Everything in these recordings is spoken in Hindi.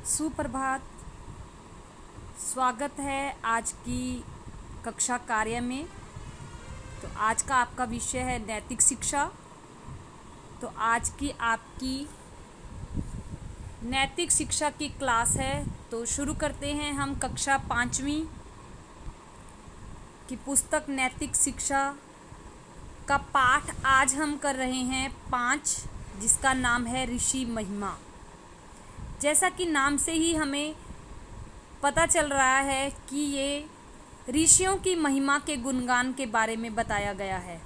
सुप्रभात। स्वागत है आज की कक्षा कार्य में। तो आज का आपका विषय है नैतिक शिक्षा। तो आज की आपकी नैतिक शिक्षा की क्लास है। तो शुरू करते हैं हम कक्षा 5वीं की पुस्तक नैतिक शिक्षा का पाठ आज हम कर रहे हैं 5, जिसका नाम है ऋषि महिमा। जैसा कि नाम से ही हमें पता चल रहा है कि ये ऋषियों की महिमा के गुणगान के बारे में बताया गया है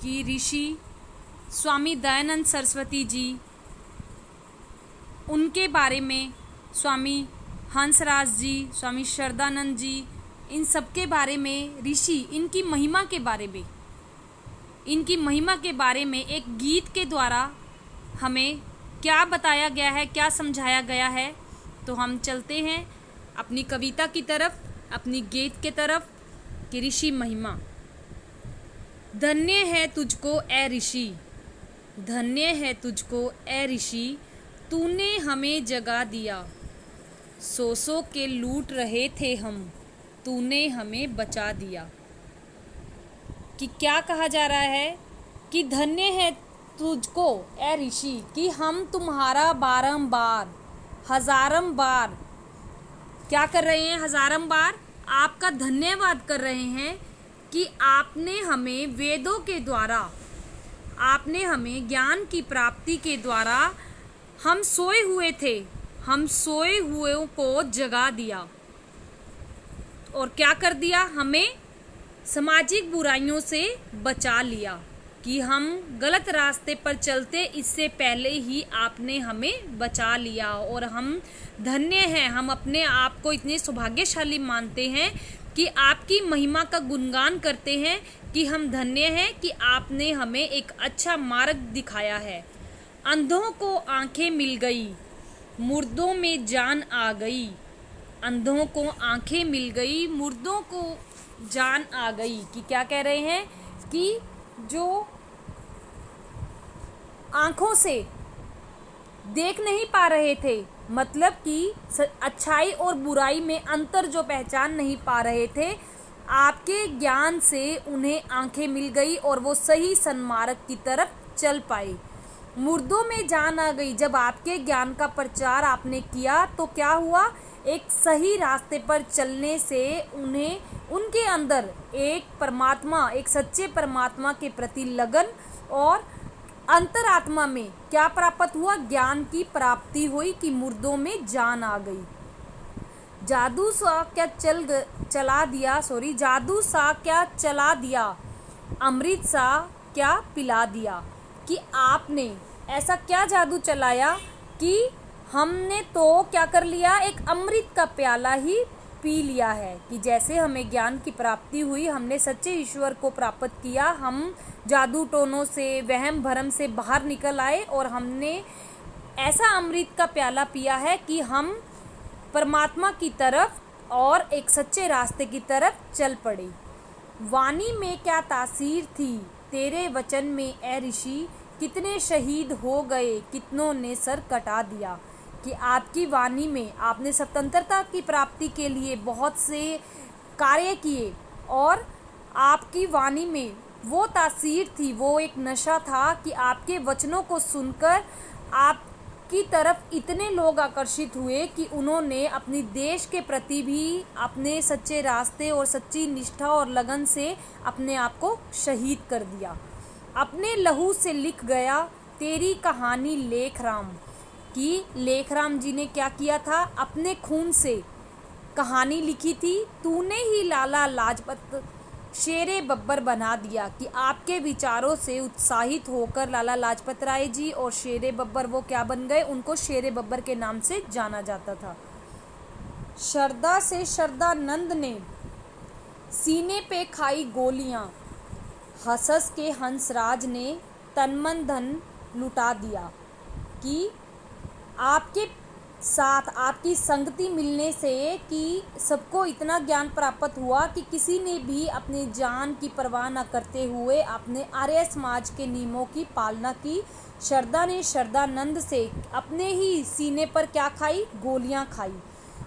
कि ऋषि स्वामी दयानंद सरस्वती जी, उनके बारे में स्वामी हंसराज जी, स्वामी श्रद्धानंद जी, इन सब के बारे में ऋषि इनकी महिमा के बारे में एक गीत के द्वारा हमें क्या बताया गया है, क्या समझाया गया है। तो हम चलते हैं अपनी कविता की तरफ, अपनी गीत के तरफ कि ऋषि महिमा। धन्य है तुझको ए ऋषि, धन्य है तुझको ए ऋषि, तूने हमें जगा दिया। सौ के लूट रहे थे हम, तूने हमें बचा दिया। कि क्या कहा जा रहा है कि धन्य है तुझको ए ऋषि, कि हम तुम्हारा बारंबार हजारम बार क्या कर रहे हैं, हजारम बार आपका धन्यवाद कर रहे हैं कि आपने हमें वेदों के द्वारा, आपने हमें ज्ञान की प्राप्ति के द्वारा, हम सोए हुए थे, हम सोए हुए को जगा दिया। और क्या कर दिया, हमें सामाजिक बुराइयों से बचा लिया कि हम गलत रास्ते पर चलते, इससे पहले ही आपने हमें बचा लिया। और हम धन्य हैं, हम अपने आप को इतने सौभाग्यशाली मानते हैं कि आपकी महिमा का गुणगान करते हैं कि हम धन्य हैं कि आपने हमें एक अच्छा मार्ग दिखाया है। अंधों को आंखें मिल गई, मुर्दों में जान आ गई। अंधों को आंखें मिल गई, मुर्दों को जान आ गई। कि क्या कह रहे हैं कि जो आंखों से देख नहीं पा रहे थे, मतलब कि अच्छाई और बुराई में अंतर जो पहचान नहीं पा रहे थे, आपके ज्ञान से उन्हें आंखें मिल गई और वो सही सन्मार्ग की तरफ चल पाए। मुर्दों में जान आ गई। जब आपके ज्ञान का प्रचार आपने किया तो क्या हुआ, एक सही रास्ते पर चलने से उन्हें, उनके अंदर एक परमात्मा, एक सच्चे परमात्मा के प्रति लगन और अंतरात्मा में क्या प्राप्त हुआ, ज्ञान की प्राप्ति हुई कि मुर्दों में जान आ गई। जादू सा क्या चला दिया, अमृत सा क्या पिला दिया। कि आपने ऐसा क्या जादू चलाया कि हमने तो क्या कर लिया, एक अमृत का प्याला ही पी लिया है। कि जैसे हमें ज्ञान की प्राप्ति हुई, हमने सच्चे ईश्वर को प्राप्त किया, हम जादू टोनों से, वहम भरम से बाहर निकल आए और हमने ऐसा अमृत का प्याला पिया है कि हम परमात्मा की तरफ और एक सच्चे रास्ते की तरफ चल पड़े। वाणी में क्या तासीर थी तेरे वचन में ए ऋषि, कितने शहीद हो गए, कितनों ने सर कटा दिया। कि आपकी वाणी में आपने स्वतंत्रता की प्राप्ति के लिए बहुत से कार्य किए और आपकी वाणी में वो तासीर थी, वो एक नशा था कि आपके वचनों को सुनकर आपकी तरफ इतने लोग आकर्षित हुए कि उन्होंने अपनी देश के प्रति भी अपने सच्चे रास्ते और सच्ची निष्ठा और लगन से अपने आप को शहीद कर दिया। अपने लहू से लिख गया तेरी कहानी लेखराम। कि लेखराम जी ने क्या किया था, अपने खून से कहानी लिखी थी। तूने ही लाला लाजपत शेरे बब्बर बना दिया। कि आपके विचारों से उत्साहित होकर लाला लाजपत राय जी और शेरे बब्बर वो क्या बन गए, उनको शेरे बब्बर के नाम से जाना जाता था। श्रद्धा से श्रद्धानंद ने सीने पे खाई गोलियां, हंस के हंसराज ने तन मन धन लुटा दिया। कि आपके साथ आपकी संगति मिलने से कि सबको इतना ज्ञान प्राप्त हुआ कि किसी ने भी अपने जान की परवाह न करते हुए अपने आर्य समाज के नियमों की पालना की, श्रद्धा ने श्रद्धानंद से अपने ही सीने पर क्या खाई, गोलियां खाई।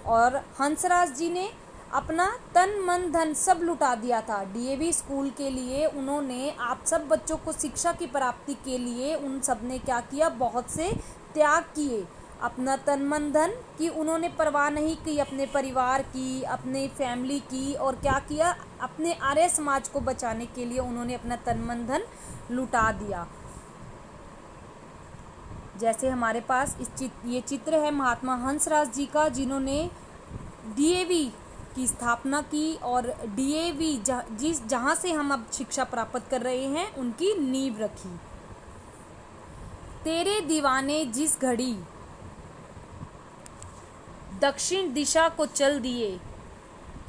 और हंसराज जी ने अपना तन मन धन सब लुटा दिया था डीएवी स्कूल के लिए। उन्होंने आप सब बच्चों को शिक्षा की प्राप्ति के लिए उन सब ने क्या किया, बहुत से त्याग किए। अपना तन मन धन की उन्होंने परवाह नहीं की, अपने परिवार की, अपने फैमिली की, और क्या किया, अपने आर्य समाज को बचाने के लिए उन्होंने अपना तन मन धन लुटा दिया। जैसे हमारे पास ये चित्र है महात्मा हंसराज जी का, जिन्होंने डीएवी की स्थापना की और डीएवी जहाँ से हम अब शिक्षा प्राप्त कर रहे हैं उनकी नींव रखी। तेरे दीवाने जिस घड़ी दक्षिण दिशा को चल दिए,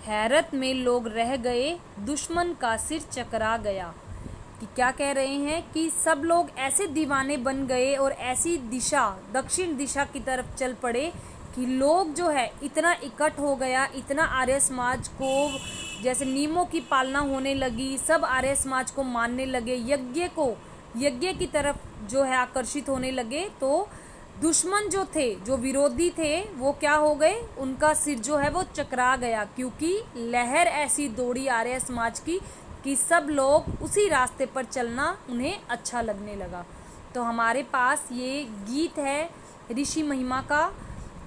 हैरत में लोग रह गए, दुश्मन का सिर चकरा गया। कि क्या कह रहे हैं कि सब लोग ऐसे दीवाने बन गए और ऐसी दिशा दक्षिण दिशा की तरफ चल पड़े कि लोग जो है इतना इकट्ठ हो गया, इतना आर्य समाज को जैसे नियमों की पालना होने लगी, सब आर्य समाज को मानने लगे, यज्ञ की तरफ जो है आकर्षित होने लगे। तो दुश्मन जो थे, जो विरोधी थे, वो क्या हो गए, उनका सिर जो है वो चकरा गया, क्योंकि लहर ऐसी दौड़ी आर्य समाज की कि सब लोग उसी रास्ते पर चलना उन्हें अच्छा लगने लगा। तो हमारे पास ये गीत है ऋषि महिमा का,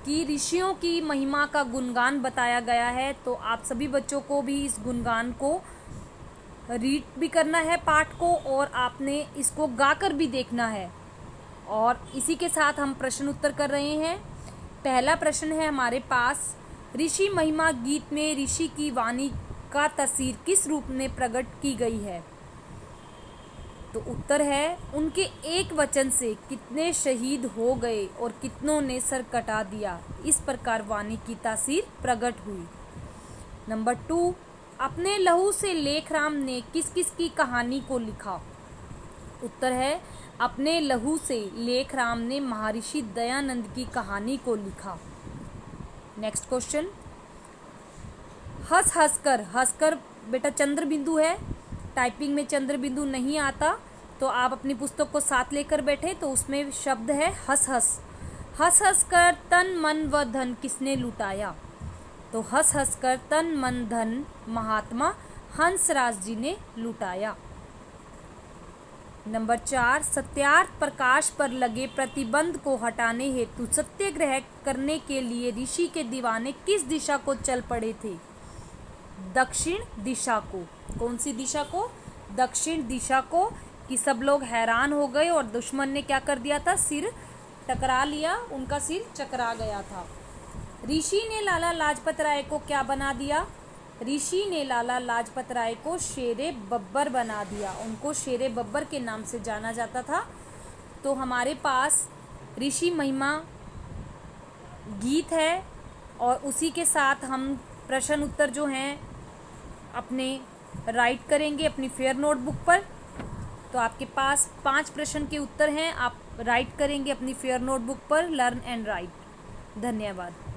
कि ऋषियों की महिमा का गुणगान बताया गया है। तो आप सभी बच्चों को भी इस गुणगान को रीड भी करना है पाठ को, और आपने इसको गाकर भी देखना है। और इसी के साथ हम प्रश्न उत्तर कर रहे हैं। पहला प्रश्न है हमारे पास, ऋषि महिमा गीत में ऋषि की वाणी का तस्वीर किस रूप में प्रकट की गई है। तो उत्तर है, उनके एक वचन से कितने शहीद हो गए और कितनों ने सर कटा दिया, इस प्रकार वाणी की तासीर प्रकट हुई। नंबर 2, अपने लहू से लेखराम ने किस किस की कहानी को लिखा। उत्तर है, अपने लहू से लेखराम ने महर्षि दयानंद की कहानी को लिखा। नेक्स्ट क्वेश्चन, हंसकर बेटा चंद्र बिंदु है, टाइपिंग में चंद्र बिंदु नहीं आता, तो आप अपनी पुस्तक को साथ लेकर बैठे तो उसमें शब्द है हंस कर तन मन व धन किसने लुटाया। तो हंस कर तन मन धन महात्मा हंसराज जी ने लुटाया। नंबर 4, सत्यार्थ प्रकाश पर लगे प्रतिबंध को हटाने हेतु सत्याग्रह करने के लिए ऋषि के दीवाने किस दिशा को चल पड़े थे। दक्षिण दिशा को। कौन सी दिशा को? दक्षिण दिशा को। कि सब लोग हैरान हो गए और दुश्मन ने क्या कर दिया था, सिर टकरा लिया, उनका सिर चकरा गया था। ऋषि ने लाला लाजपत राय को क्या बना दिया। ऋषि ने लाला लाजपत राय को शेरे बब्बर बना दिया, उनको शेरे बब्बर के नाम से जाना जाता था। तो हमारे पास ऋषि महिमा गीत है और उसी के साथ हम प्रश्न उत्तर जो हैं अपने राइट करेंगे अपनी फेयर नोटबुक पर। तो आपके पास 5 प्रश्न के उत्तर हैं, आप राइट करेंगे अपनी फेयर नोटबुक पर, लर्न एंड राइट। धन्यवाद।